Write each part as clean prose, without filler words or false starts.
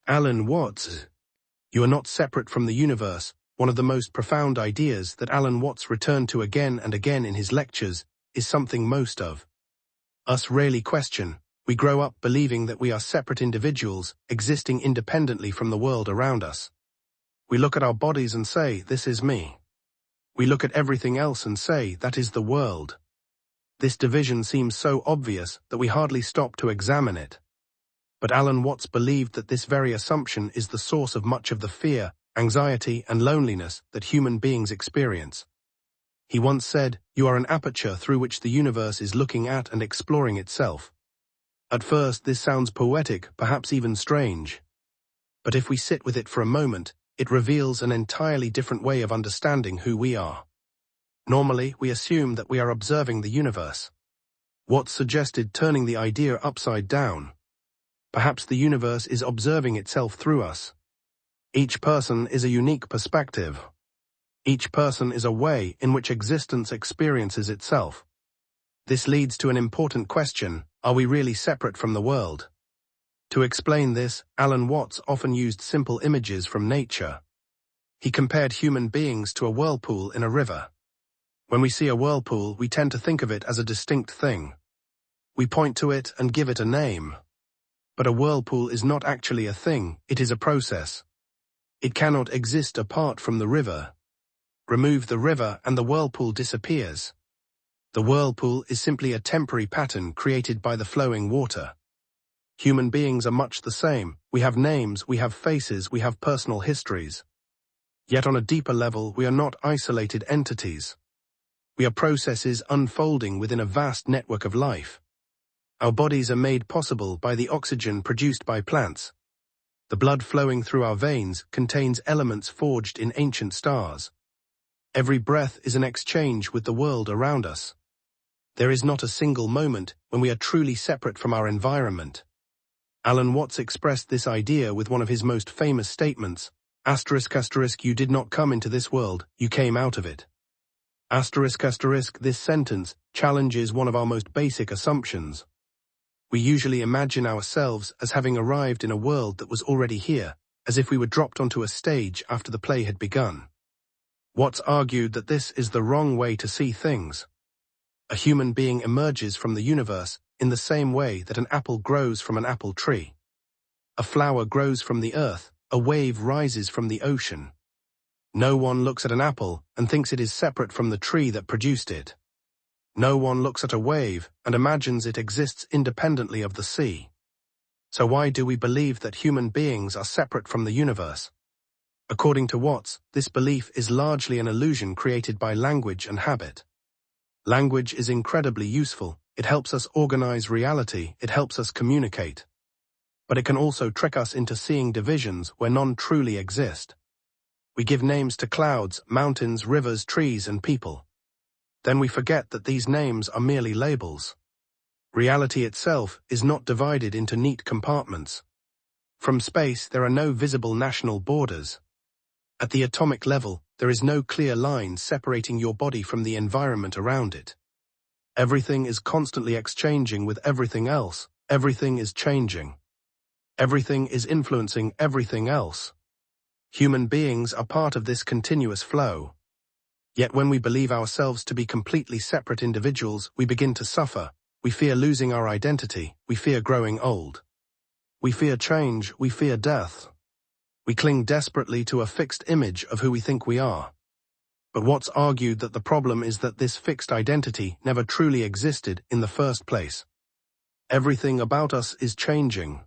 Alan Watts. You are not separate from the universe. One of the most profound ideas that Alan Watts returned to again and again in his lectures is something most of us rarely question. We grow up believing that we are separate individuals, existing independently from the world around us. We look at our bodies and say, "This is me." We look at everything else and say, "That is the world." This division seems so obvious that we hardly stop to examine it. But Alan Watts believed that this very assumption is the source of much of the fear, anxiety, and loneliness that human beings experience. He once said, "You are an aperture through which the universe is looking at and exploring itself." At first, this sounds poetic, perhaps even strange. But if we sit with it for a moment, it reveals an entirely different way of understanding who we are. Normally, we assume that we are observing the universe. Watts suggested turning the idea upside down. Perhaps the universe is observing itself through us. Each person is a unique perspective. Each person is a way in which existence experiences itself. This leads to an important question: are we really separate from the world? To explain this, Alan Watts often used simple images from nature. He compared human beings to a whirlpool in a river. When we see a whirlpool, we tend to think of it as a distinct thing. We point to it and give it a name. But a whirlpool is not actually a thing, it is a process. It cannot exist apart from the river. Remove the river and the whirlpool disappears. The whirlpool is simply a temporary pattern created by the flowing water. Human beings are much the same. We have names, we have faces, we have personal histories. Yet on a deeper level, we are not isolated entities. We are processes unfolding within a vast network of life. Our bodies are made possible by the oxygen produced by plants. The blood flowing through our veins contains elements forged in ancient stars. Every breath is an exchange with the world around us. There is not a single moment when we are truly separate from our environment. Alan Watts expressed this idea with one of his most famous statements, ***, you did not come into this world, you came out of it. ***, this sentence challenges one of our most basic assumptions. We usually imagine ourselves as having arrived in a world that was already here, as if we were dropped onto a stage after the play had begun. Watts argued that this is the wrong way to see things. A human being emerges from the universe in the same way that an apple grows from an apple tree. A flower grows from the earth, a wave rises from the ocean. No one looks at an apple and thinks it is separate from the tree that produced it. No one looks at a wave and imagines it exists independently of the sea. So why do we believe that human beings are separate from the universe? According to Watts, this belief is largely an illusion created by language and habit. Language is incredibly useful. It helps us organize reality, it helps us communicate. But it can also trick us into seeing divisions where none truly exist. We give names to clouds, mountains, rivers, trees, and people. Then we forget that these names are merely labels. Reality itself is not divided into neat compartments. From space, there are no visible national borders. At the atomic level, there is no clear line separating your body from the environment around it. Everything is constantly exchanging with everything else. Everything is changing. Everything is influencing everything else. Human beings are part of this continuous flow. Yet when we believe ourselves to be completely separate individuals, we begin to suffer. We fear losing our identity. We fear growing old. We fear change. We fear death. We cling desperately to a fixed image of who we think we are. But Watts argued that the problem is that this fixed identity never truly existed in the first place. Everything about us is changing.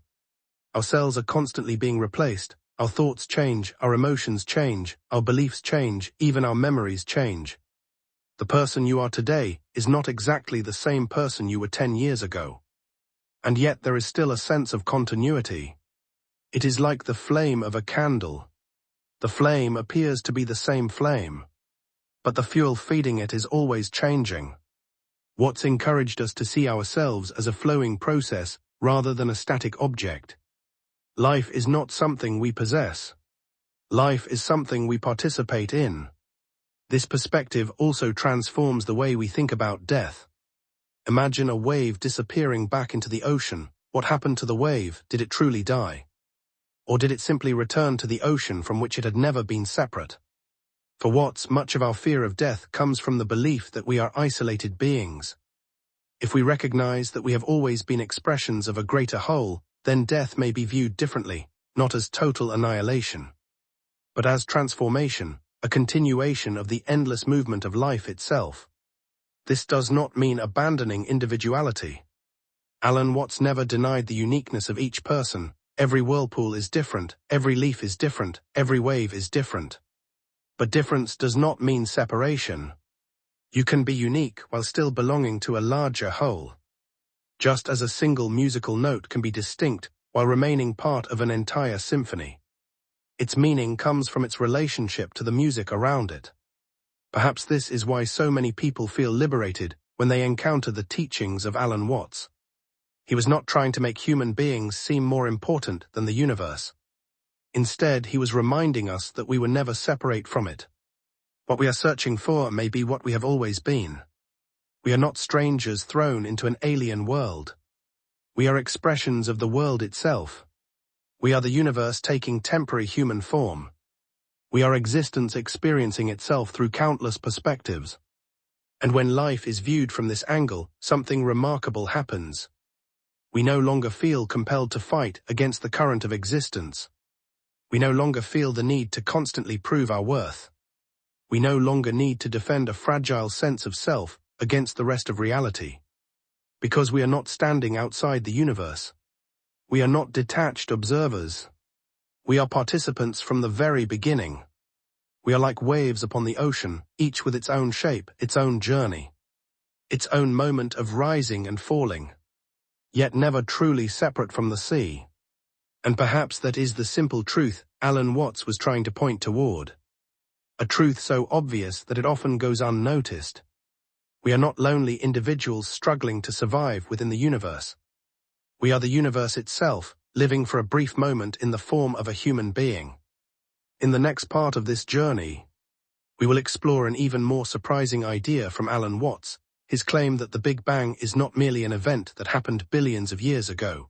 Our cells are constantly being replaced. Our thoughts change, our emotions change, our beliefs change, even our memories change. The person you are today is not exactly the same person you were 10 years ago. And yet there is still a sense of continuity. It is like the flame of a candle. The flame appears to be the same flame, but the fuel feeding it is always changing. Watts encouraged us to see ourselves as a flowing process rather than a static object. Life is not something we possess. Life is something we participate in. This perspective also transforms the way we think about death. Imagine a wave disappearing back into the ocean. What happened to the wave? Did it truly die? Or did it simply return to the ocean from which it had never been separate? For Watts, much of our fear of death comes from the belief that we are isolated beings. If we recognize that we have always been expressions of a greater whole, then death may be viewed differently, not as total annihilation, but as transformation, a continuation of the endless movement of life itself. This does not mean abandoning individuality. Alan Watts never denied the uniqueness of each person. Every whirlpool is different, every leaf is different, every wave is different. But difference does not mean separation. You can be unique while still belonging to a larger whole. Just as a single musical note can be distinct while remaining part of an entire symphony. Its meaning comes from its relationship to the music around it. Perhaps this is why so many people feel liberated when they encounter the teachings of Alan Watts. He was not trying to make human beings seem more important than the universe. Instead, he was reminding us that we were never separate from it. What we are searching for may be what we have always been. We are not strangers thrown into an alien world. We are expressions of the world itself. We are the universe taking temporary human form. We are existence experiencing itself through countless perspectives. And when life is viewed from this angle, something remarkable happens. We no longer feel compelled to fight against the current of existence. We no longer feel the need to constantly prove our worth. We no longer need to defend a fragile sense of self against the rest of reality. Because we are not standing outside the universe. We are not detached observers. We are participants from the very beginning. We are like waves upon the ocean, each with its own shape, its own journey, its own moment of rising and falling, yet never truly separate from the sea. And perhaps that is the simple truth Alan Watts was trying to point toward. A truth so obvious that it often goes unnoticed. We are not lonely individuals struggling to survive within the universe. We are the universe itself, living for a brief moment in the form of a human being. In the next part of this journey, we will explore an even more surprising idea from Alan Watts, his claim that the Big Bang is not merely an event that happened billions of years ago,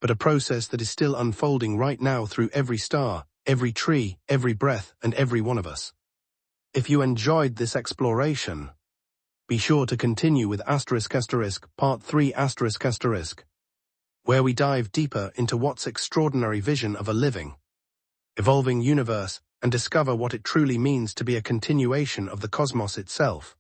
but a process that is still unfolding right now through every star, every tree, every breath, and every one of us. If you enjoyed this exploration, be sure to continue with Part 3 **, where we dive deeper into Watts' extraordinary vision of a living, evolving universe and discover what it truly means to be a continuation of the cosmos itself.